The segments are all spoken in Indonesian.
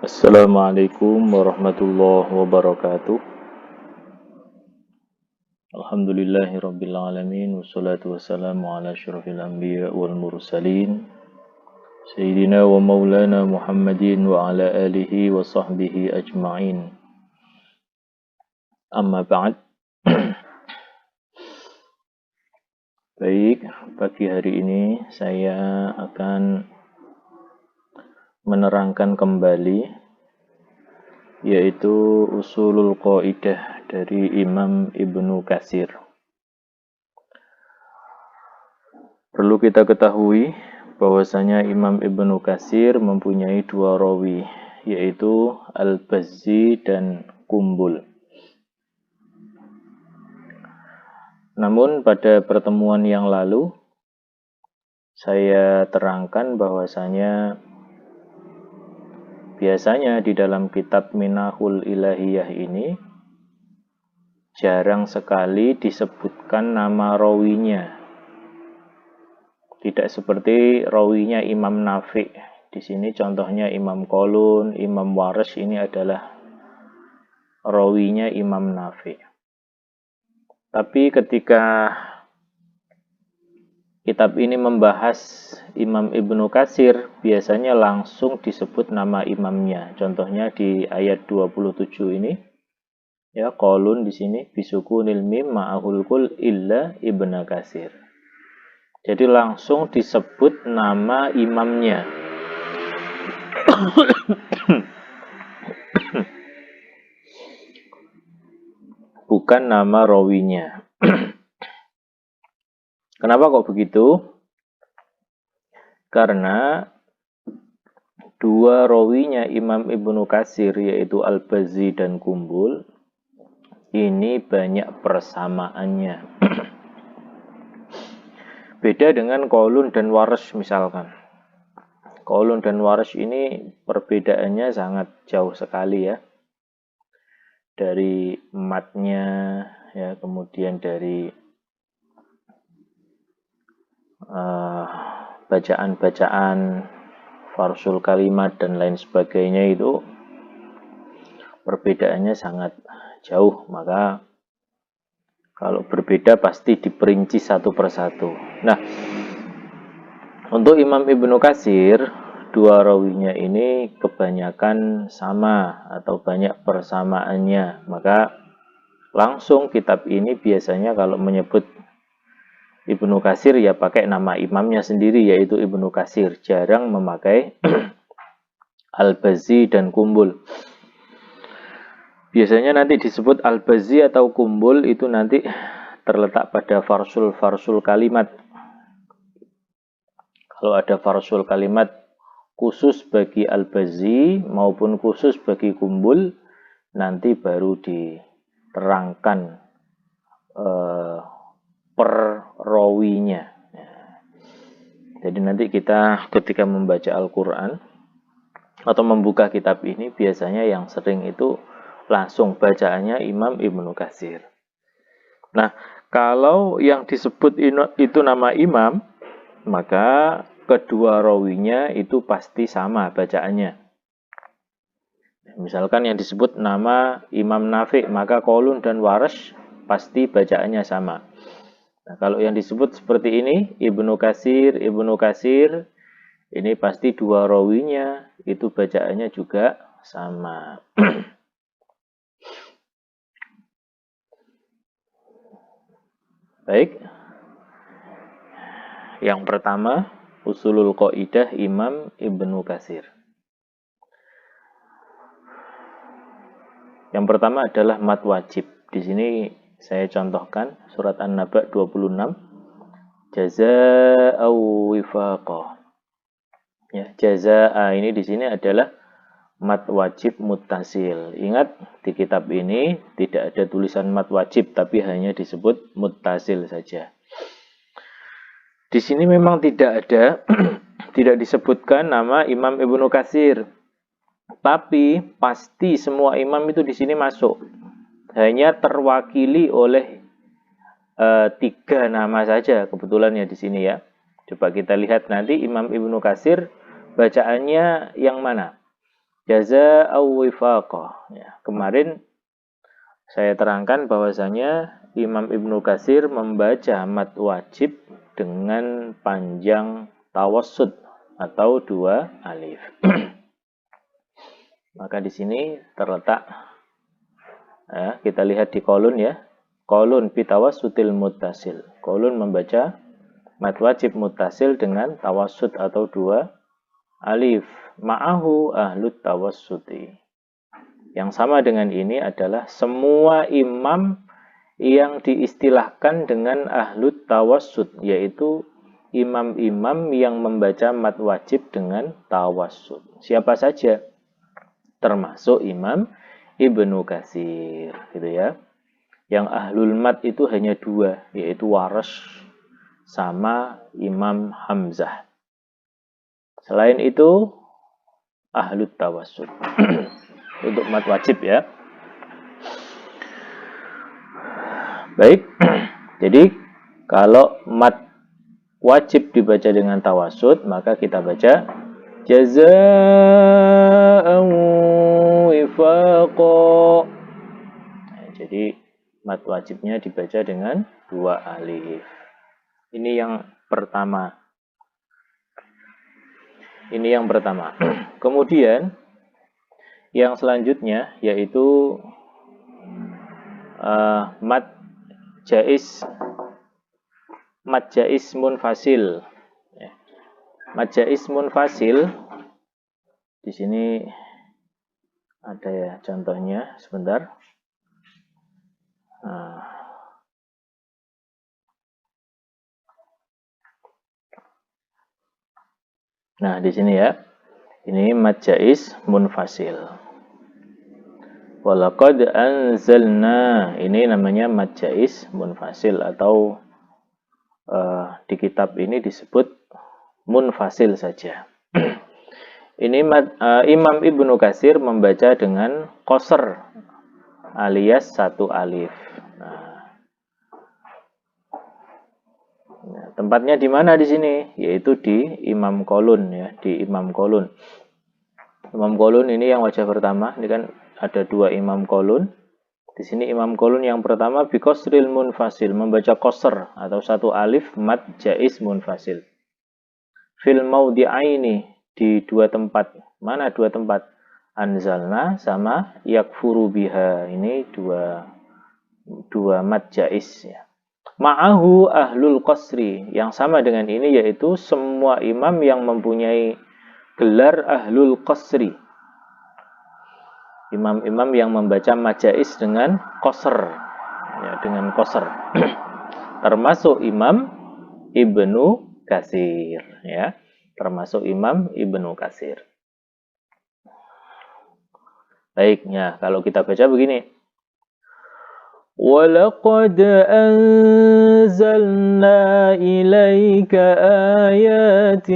Assalamualaikum warahmatullahi wabarakatuh. Alhamdulillahirabbil alamin wassalatu wassalamu ala asyrofil anbiya wal mursalin sayyidina wa maulana Muhammadin wa ala alihi wa sahbihi ajma'in. Amma ba'd. Baik, pagi hari ini saya akan menerangkan kembali yaitu usulul qaidah dari Imam Ibnu Katsir. Perlu kita ketahui bahwasanya Imam Ibnu Katsir mempunyai dua rawi, yaitu Al-Bazzi dan Kumbul. Namun pada pertemuan yang lalu saya terangkan bahwasanya biasanya di dalam kitab Minahul Ilahiyah ini jarang sekali disebutkan nama rawinya. Tidak seperti rawinya Imam Nafi'. Di sini contohnya Imam Qalun, Imam Warash ini adalah rawinya Imam Nafi'. Tapi ketika kitab ini membahas Imam Ibnu Katsir, biasanya langsung disebut nama imamnya. Contohnya di ayat 27 ini, ya, Qalun di sini bisukunil mim ma'ahul kul illa Ibnu Katsir. Jadi langsung disebut nama imamnya. Bukan nama rawinya. Kenapa kok begitu? Karena dua rawinya Imam Ibnu Katsir yaitu Al-Bazzi dan Kumbul ini banyak persamaannya. Beda dengan Qalun dan Warash misalkan. Qalun dan Warash ini perbedaannya sangat jauh sekali ya. Dari matnya, ya, kemudian dari bacaan-bacaan, farsul kalimat dan lain sebagainya itu perbedaannya sangat jauh. Maka kalau berbeda pasti diperinci satu persatu. Nah, untuk Imam Ibnu Katsir, dua rawinya ini kebanyakan sama atau banyak persamaannya. Maka langsung kitab ini biasanya kalau menyebut Ibnu Katsir ya pakai nama imamnya sendiri yaitu Ibnu Katsir. Jarang memakai Al-Bazzi dan Kumbul. Biasanya nanti disebut Al-Bazzi atau Kumbul itu nanti terletak pada farsul kalimat. Kalau ada farsul kalimat khusus bagi Al-Bazzi maupun khusus bagi Kumbul, nanti baru diterangkan per rawinya. Jadi nanti kita ketika membaca Al-Quran atau membuka kitab ini biasanya yang sering itu langsung bacaannya Imam Ibnu Katsir. Nah, kalau yang disebut itu nama imam, maka kedua rawinya itu pasti sama bacaannya. Misalkan yang disebut nama Imam Nafi', maka Qalun dan Warash pasti bacaannya sama. Nah, kalau yang disebut seperti ini, Ibnu Katsir, ini pasti dua rawinya itu bacaannya juga sama. Baik. Yang pertama, usulul qaidah Imam Ibnu Katsir. Yang pertama adalah mad wajib. Di sini saya contohkan surat An-Naba 26. Jazaa wifaqa. Ya, jazaa ini di sini adalah mad wajib muttasil. Ingat, di kitab ini tidak ada tulisan mad wajib, tapi hanya disebut muttasil saja. Di sini memang tidak ada, tidak disebutkan nama Imam Ibnu Katsir. Tapi pasti semua imam itu di sini masuk. Hanya terwakili oleh 3 nama saja kebetulan ya di sini ya. Coba kita lihat nanti Imam Ibnu Katsir bacaannya yang mana? Jazaa'u wifaqah. Ya, kemarin saya terangkan bahwasanya Imam Ibnu Katsir membaca mad wajib dengan panjang tawassut atau 2 alif. Maka di sini terletak, ya, kita lihat di kolon ya. Kolon bitawassutil muttasil. Kolon membaca mad wajib muttasil dengan tawassut atau 2 alif. Ma'ahu ahlut tawassuti. Yang sama dengan ini adalah semua imam yang diistilahkan dengan ahlut tawassut, yaitu imam-imam yang membaca mad wajib dengan tawassut. Siapa saja? Termasuk Imam Ibnu Katsir, gitu ya. Yang ahlul mad itu hanya 2, yaitu Warash sama Imam Hamzah. Selain itu ahlut tawassut. Untuk mad wajib ya. Baik. Jadi kalau mad wajib dibaca dengan tawassut, maka kita baca jazaa'u wifaqa. Nah, jadi mad wajibnya dibaca dengan 2 alif. Ini yang pertama. Kemudian yang selanjutnya yaitu mad jaiz munfasil. Mad jaiz munfasil di sini ada ya contohnya, sebentar. Nah, di sini ya. Ini mad jaiz munfasil. Walaqad anzalna, ini namanya mad jaiz munfasil atau di kitab ini disebut munfasil saja. Ini Imam Ibnu Katsir membaca dengan qasr alias 1 alif. Nah, tempatnya di mana di sini? Yaitu di Imam Qolun ya, di Imam Qolun. Imam Qolun ini yang wajah pertama, ini kan ada 2 Imam Qolun. Di sini Imam Qolun yang pertama biqasril munfasil, membaca qasr atau 1 alif mad jaiz munfasil. Fil maudhi'aini, di 2 tempat. Mana 2 tempat? Anzalna sama yakfuru biha. Ini 2 mad jaiz ya. Ma'ahu ahlul qasri, yang sama dengan ini yaitu semua imam yang mempunyai gelar ahlul qasri. Imam-imam yang membaca mad jaiz dengan qasr. Ya, dengan qasr. Termasuk Imam Ibnu Katsir ya. Termasuk Imam Ibnu Katsir. Baiknya, kalau kita baca begini. وَلَقَدْ أَنزَلْنَا إِلَيْكَ آيَاتٍ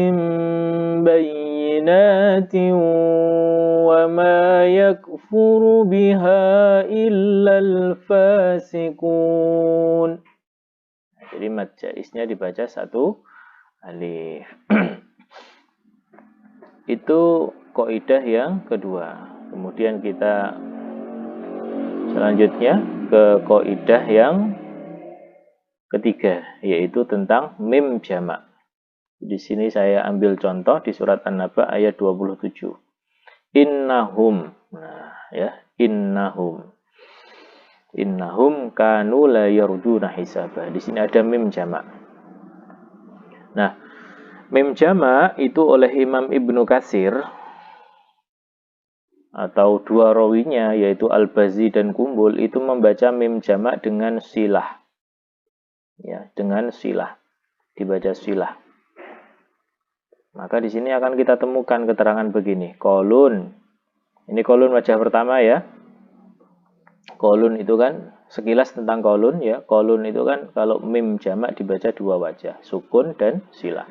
بَيِّنَاتٍ وَمَا يَكْفُرُ بِهَا إِلَّا الْفَاسِقُونَ. Jadi mad jaiznya dibaca 1 alif. Itu kaidah yang kedua. Kemudian kita selanjutnya ke kaidah yang ketiga, yaitu tentang mim jamak. Di sini saya ambil contoh di surat An-Naba ayat 27. Innahum. Nah, ya, innahum. Innahum kanu la yarduna hisaba. Di sini ada mim jamak. Nah, mim jamak itu oleh Imam Ibnu Katsir atau 2 rawinya yaitu Al-Bazzi dan Kumbul itu membaca mim jamak dengan silah. Ya, dengan silah. Dibaca silah. Maka di sini akan kita temukan keterangan begini. Qolun. Ini qolun wajah pertama ya. Qolun itu kan sekilas tentang qolun ya. Qolun itu kan kalau mim jamak dibaca 2 wajah, sukun dan silah.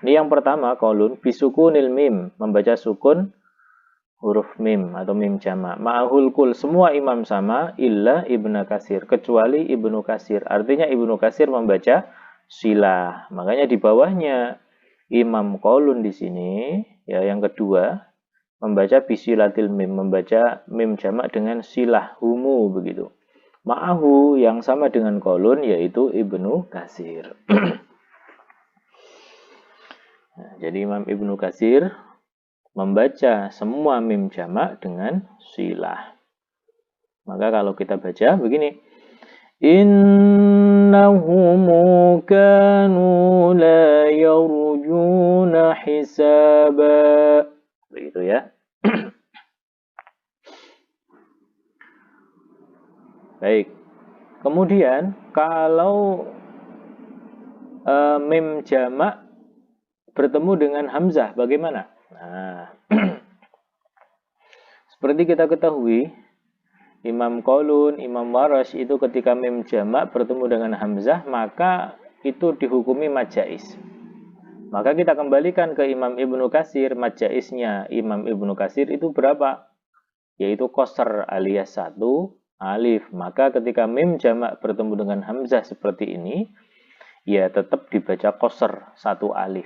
Ini yang pertama qolun bisukunil mim, membaca sukun huruf mim atau mim jamak. Ma'ahul kul, semua imam sama illa Ibnu Katsir, kecuali Ibnu Katsir. Artinya Ibnu Katsir membaca silah. Makanya di bawahnya Imam Qolun di sini ya yang kedua membaca bisilatil mim, membaca mim jamak dengan silah humu begitu. Ma'ahu yang sama dengan kolun yaitu Ibnu Katsir. Nah, jadi Imam Ibnu Katsir membaca semua mim jamak dengan silah. Maka kalau kita baca begini, innahum kanu la yarjuna hisaba. Begitu ya. Baik. Kemudian kalau mim jamak bertemu dengan hamzah bagaimana? Nah, seperti kita ketahui, Imam Qalun, Imam Warash itu ketika mim jamak bertemu dengan hamzah maka itu dihukumi majais. Maka kita kembalikan ke Imam Ibnu Katsir, majaisnya Imam Ibnu Katsir itu berapa? Yaitu qasr alias 1 alif. Maka ketika mim jamak bertemu dengan hamzah seperti ini, ya tetap dibaca qasr 1 alif.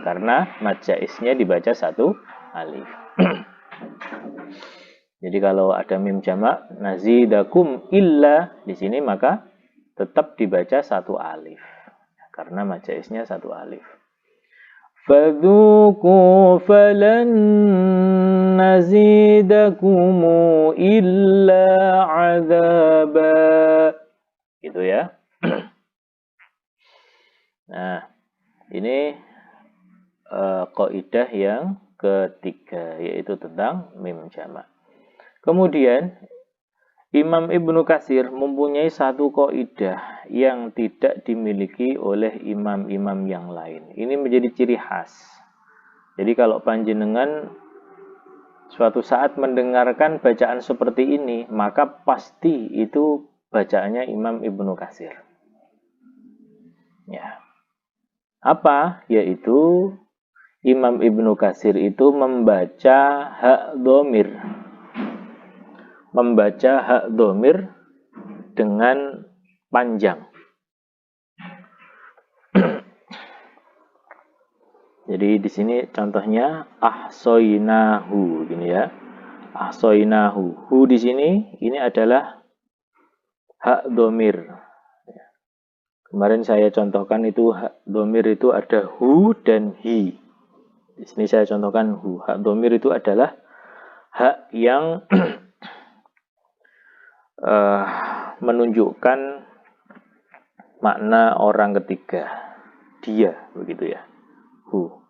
Karena majaisnya dibaca 1 alif. Jadi kalau ada mim jamak nazidakum illa di sini maka tetap dibaca 1 alif. Karena majaisnya 1 alif. Fadzuku falan nazidakum illa azaba. Gitu ya. Nah, ini kaidah yang ketiga yaitu tentang mim jamak. Kemudian Imam Ibnu Katsir mempunyai satu kaidah yang tidak dimiliki oleh imam-imam yang lain. Ini menjadi ciri khas. Jadi kalau panjenengan suatu saat mendengarkan bacaan seperti ini, maka pasti itu bacaannya Imam Ibnu Katsir. Ya. Apa? Yaitu Imam Ibnu Katsir itu membaca hak dhamir. Membaca hak dhamir dengan panjang. Jadi di sini contohnya ahsoinahu gini ya. Ahsoinahu. Hu di sini ini adalah hak dhamir. Kemarin saya contohkan itu hak dhamir itu ada hu dan hi. Di sini saya contohkan hu. Hak dhamir itu adalah hak yang menunjukkan makna orang ketiga, dia begitu ya, hu.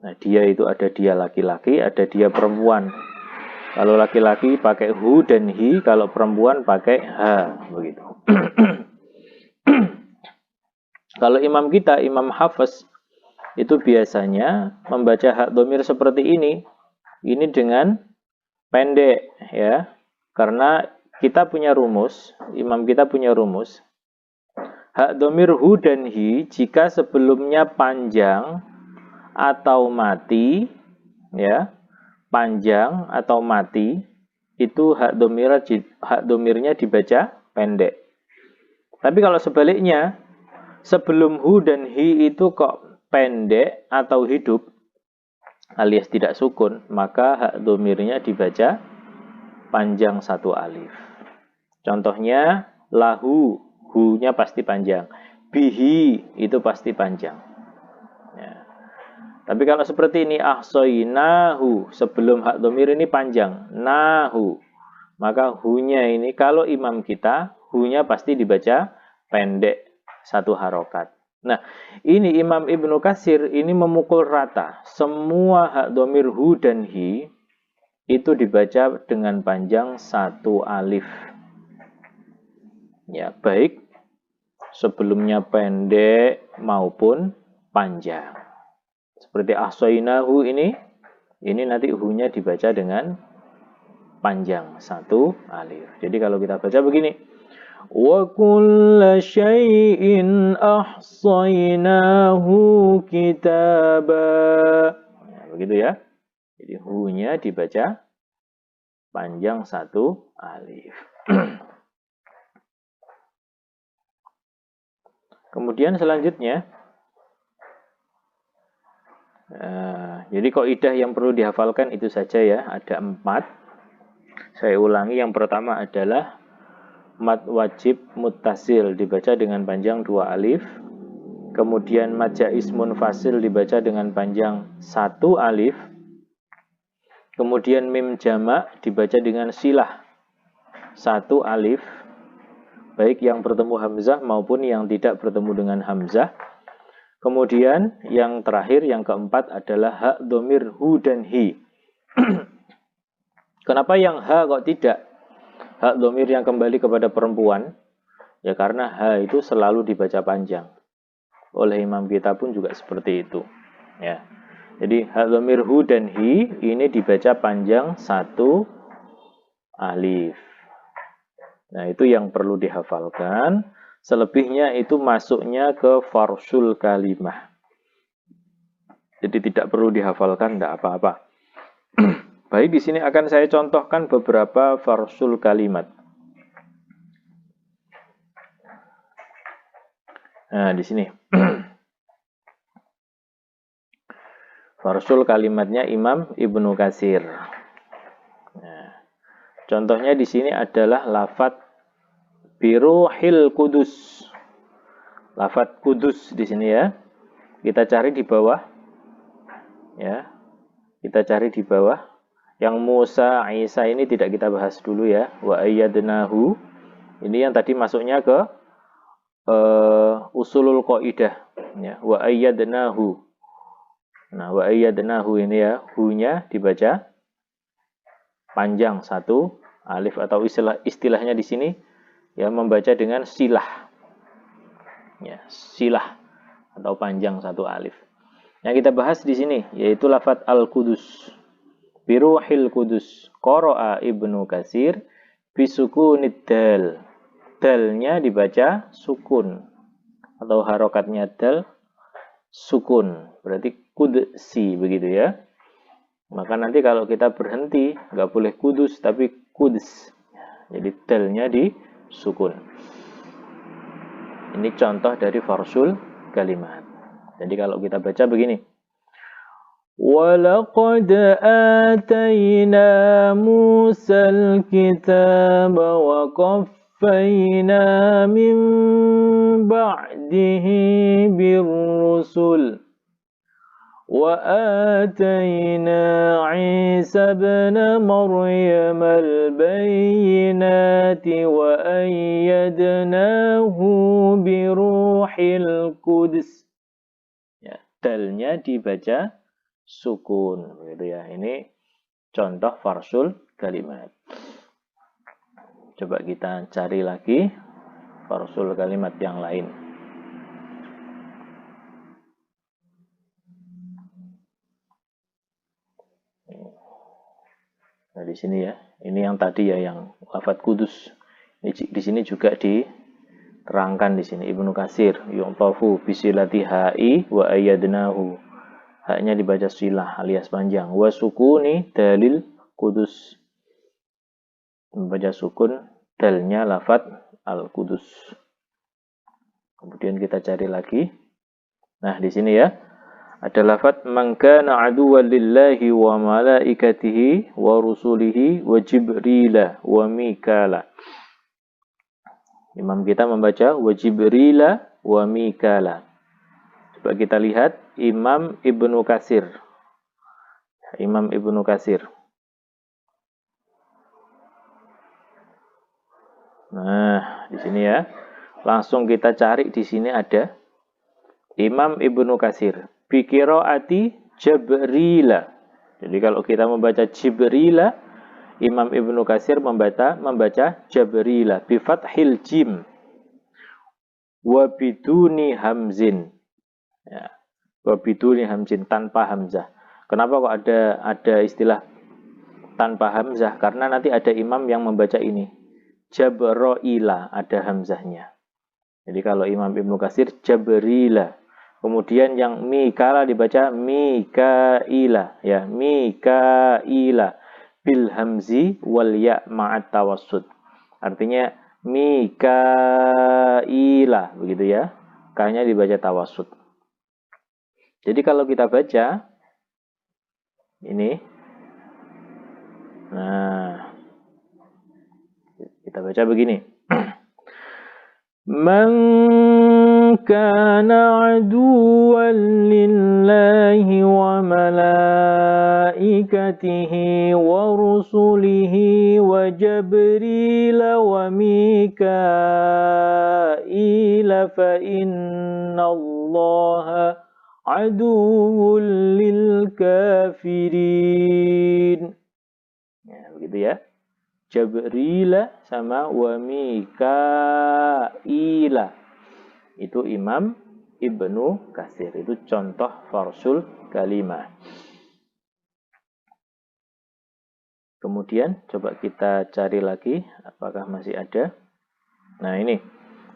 Nah, dia itu ada dia laki-laki, ada dia perempuan. Kalau laki-laki pakai hu dan hi, kalau perempuan pakai ha begitu. Kalau imam kita, Imam Hafiz itu biasanya membaca hak dhamir seperti ini dengan pendek ya, karena kita punya rumus, imam kita punya rumus. Hak dhamir hu dan hi jika sebelumnya panjang atau mati, ya, panjang atau mati, itu hak dhamirnya dibaca pendek. Tapi kalau sebaliknya, sebelum hu dan hi itu kok pendek atau hidup, alias tidak sukun, maka hak dhamirnya dibaca panjang 1 alif. Contohnya lahu, hu-nya pasti panjang. Bihi itu pasti panjang. Ya. Tapi kalau seperti ini ahsoinahu, sebelum hak dhamir ini panjang, nahu, maka hu-nya ini kalau imam kita, hu-nya pasti dibaca pendek 1 harokat. Nah, ini Imam Ibnu Katsir ini memukul rata semua hak dhamir hu dan hi itu dibaca dengan panjang 1 alif. Ya, baik sebelumnya pendek maupun panjang. Seperti ahsoinahu ini nanti hu-nya dibaca dengan panjang 1 alif. Jadi kalau kita baca begini, wa kulla syai'in ahsainahu kitaba. Nah, begitu ya. Jadi hu-nya dibaca panjang 1 alif. Kemudian selanjutnya Jadi kaidah yang perlu dihafalkan itu saja ya, ada 4. Saya ulangi, yang pertama adalah mad wajib muttasil dibaca dengan panjang 2 alif. Kemudian mad jaiz munfasil dibaca dengan panjang 1 alif. Kemudian mim jamak dibaca dengan silah 1 alif. Baik yang bertemu hamzah maupun yang tidak bertemu dengan hamzah. Kemudian yang terakhir, yang keempat adalah hak domir hu dan hi. Kenapa yang ha kok tidak? Hak domir yang kembali kepada perempuan. Ya karena ha itu selalu dibaca panjang. Oleh imam kita pun juga seperti itu. Ya. Jadi hak domir hu dan hi ini dibaca panjang 1 alif. Nah itu yang perlu dihafalkan. Selebihnya itu masuknya ke farsul kalimah. Jadi tidak perlu dihafalkan, tidak apa-apa. Baik, di sini akan saya contohkan beberapa farsul kalimat. Nah, di sini. Farsul kalimatnya Imam Ibnu Katsir. Nah, contohnya di sini adalah lafadz biruhil kudus. Lafadz kudus di sini ya. Kita cari di bawah. Ya. Kita cari di bawah. Yang Musa, Isa ini tidak kita bahas dulu ya. Wa ayyadnahu. Ini yang tadi masuknya ke usulul qaidah ya. Wa ayyadnahu. Nah, wa ayyadnahu ini ya, hu-nya dibaca panjang 1 alif, atau istilahnya di sini ya membaca dengan silah. Ya, silah atau panjang 1 alif. Yang kita bahas di sini yaitu lafadz al-Qudus. Biruhil Qudus. Qara'a Ibnu Katsir bisukunid dal. Dalnya dibaca sukun atau harokatnya dal sukun. Berarti kudsi begitu ya. Maka nanti kalau kita berhenti nggak boleh kudus tapi kuds. Jadi dalnya di sukun. Ini contoh dari farsul kalimat. Jadi kalau kita baca begini. وَلَقَدْ آتَيْنَا مُوسَى الْكِتَابَ وَقَفَّيْنَا مِنْ بَعْدِهِ بِالرُّسُلِ وَآتَيْنَا عِيسَى ابْنَ مَرْيَمَ الْبَيِّنَاتِ وَأَيَّدْنَاهُ بِرُوحِ الْقُدُسِ. Ya, dalnya dibaca sukun, gitu ya. Ini contoh farsul kalimat. Coba kita cari lagi farsul kalimat yang lain. Nah, di sini ya. Ini yang tadi ya, yang lafadz kudus. Di sini juga diterangkan di sini Ibnu Katsir, yu'tafu bisilati ha'i wa ayyadnahu. Haknya dibaca silah alias panjang. Wa sukuni dalil kudus. Membaca sukun dalnya lafadz al-Qudus. Kemudian kita cari lagi. Nah, di sini ya. Ada lafadz man kana aduwwan lillahi wa malaikatihi wa rusulihi wa jibrila wa mikala. Imam kita membaca wa jibrila wa mikala. Coba kita lihat Imam Ibnu Katsir. Imam Ibnu Katsir. Nah, di sini ya. Langsung kita cari, di sini ada Imam Ibnu Katsir. Bi qiraati Jibrila. Jadi kalau kita membaca Jibrila, Imam Ibnu Katsir membaca Jibrila bi fathil jim wa biduni hamzin. Ya. Wa biduni hamzin, tanpa hamzah. Kenapa kok ada istilah tanpa hamzah? Karena nanti ada imam yang membaca ini. Jabroila, ada hamzahnya. Jadi kalau Imam Ibnu Katsir Jabrila. Kemudian yang Mikala dibaca Mikaila, ya, Mikaila bil hamzi wal ya ma'at tawassud. Artinya Mikaila, begitu ya. K-nya dibaca tawassud. Jadi kalau kita baca Ini. Nah, kita baca begini. Man kana aduwwan lillahi wa malaikatihi wa rusulihi wa Jibril wa Mikaila fa inna Allaha aduwwun lil kafirin. Ya, begitu ya. Jibril sama wa Mikaila. Itu Imam Ibnu Katsir. Itu contoh farsul kalimah. Kemudian coba kita cari lagi apakah masih ada. Nah, ini.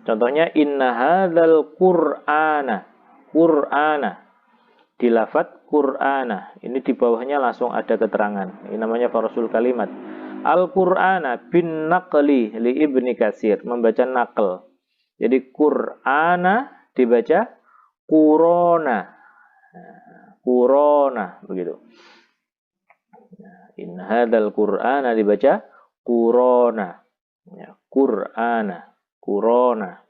Contohnya inna hadzal qur'ana. Qur'ana. Di lafadz Qur'ana. Ini di bawahnya langsung ada keterangan. Ini namanya farsul kalimat. Al-Qur'ana bin naqli li Ibni Katsir, membaca naql. Jadi Qur'ana dibaca Qurona. Qurona begitu. In hadzal Qur'ana dibaca Qurona. Ya, Qur'ana, Qurona.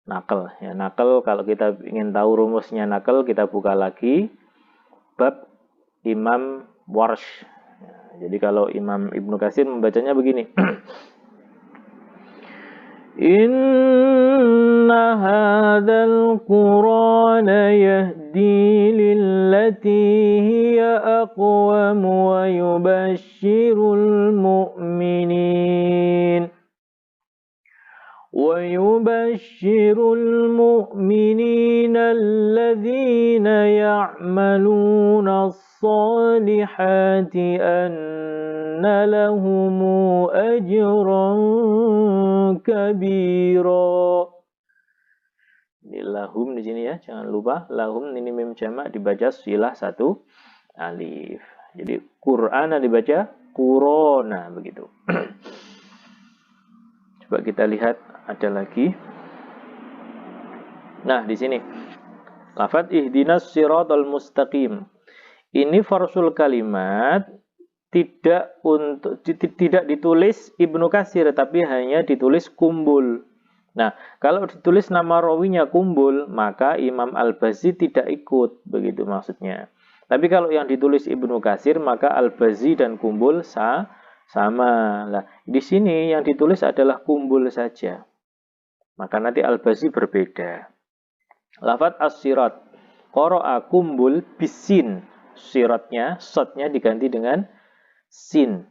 Naql ya, naql kalau kita ingin tahu rumusnya naql kita buka lagi bab Imam Warsh. Jadi kalau Imam Ibnu Katsir membacanya begini. Inna hadzal Qur'ana yahdi lillati hiya aqwam wa yubashshirul mu'minin ويبشر المؤمنين الذين يعملون الصالحات أن لهم أجرا كبيرا. Lahum di sini ya, jangan lupa lahum ini mim jamak dibaca silah satu alif. Jadi Qur'ana dibaca Qurona begitu. Coba kita lihat ada lagi. Nah, di sini lafadz ihdinas siratal mustaqim. Ini farsul kalimat tidak ditulis Ibnu Katsir tapi hanya ditulis Kumbul. Nah, kalau ditulis nama rawinya Kumbul, maka Imam Al-Bazzi tidak ikut, begitu maksudnya. Tapi kalau yang ditulis Ibnu Katsir, maka Al-Bazzi dan Kumbul sama. Lah, di sini yang ditulis adalah Kumbul saja. Maka nanti Al-Bazzi berbeda. Lafadz as-sirat. Qara'a Kumbul bisin. Siratnya, shotnya diganti dengan sin.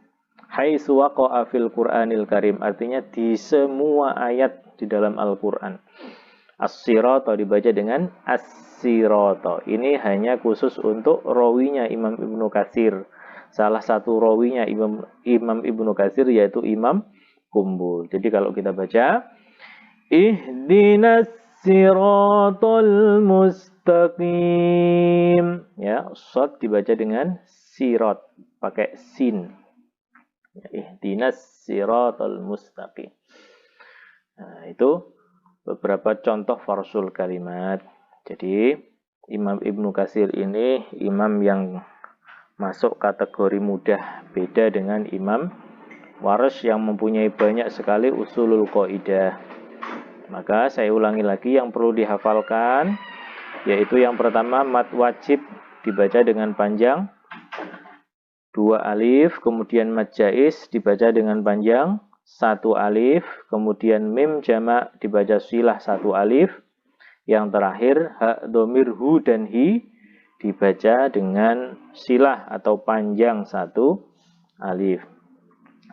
Haitsu waqa'a fil Qur'anil Karim. Artinya di semua ayat di dalam Al-Quran. As-sirata dibaca dengan as-sirata. Ini hanya khusus untuk rawinya Imam Ibnu Katsir. Salah satu rawinya Imam Ibnu Katsir yaitu Imam Kumbul. Jadi kalau kita baca ihdinas siratal mustaqim, ya, shad dibaca dengan sirat pakai sin. Ya, ihdinas siratal mustaqim. Nah, itu beberapa contoh farsul kalimat. Jadi Imam Ibnu Katsir ini imam yang masuk kategori mudah, beda dengan Imam Warsh yang mempunyai banyak sekali usulul qaidah. Maka saya ulangi lagi yang perlu dihafalkan, yaitu yang pertama mad wajib dibaca dengan panjang 2 alif, kemudian mad jaiz dibaca dengan panjang 1 alif, kemudian mim jamak dibaca silah 1 alif, yang terakhir ha dhamir hu dan hi dibaca dengan silah atau panjang 1 alif.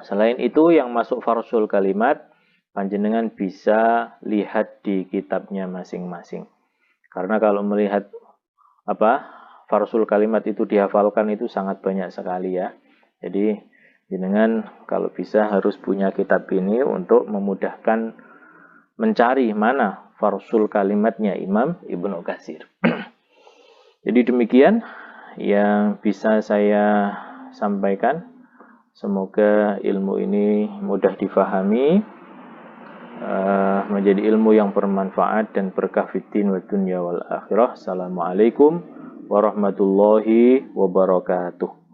Selain itu yang masuk farsul kalimat panjenengan bisa lihat di kitabnya masing-masing. Karena kalau melihat farsul kalimat itu dihafalkan itu sangat banyak sekali ya. Jadi jenengan kalau bisa harus punya kitab ini untuk memudahkan mencari mana farsul kalimatnya Imam Ibnu Katsir. Jadi demikian yang bisa saya sampaikan. Semoga ilmu ini mudah difahami, menjadi ilmu yang bermanfaat dan berkah fiddin wa dunya wal akhirah. Assalamualaikum warahmatullahi wabarakatuh.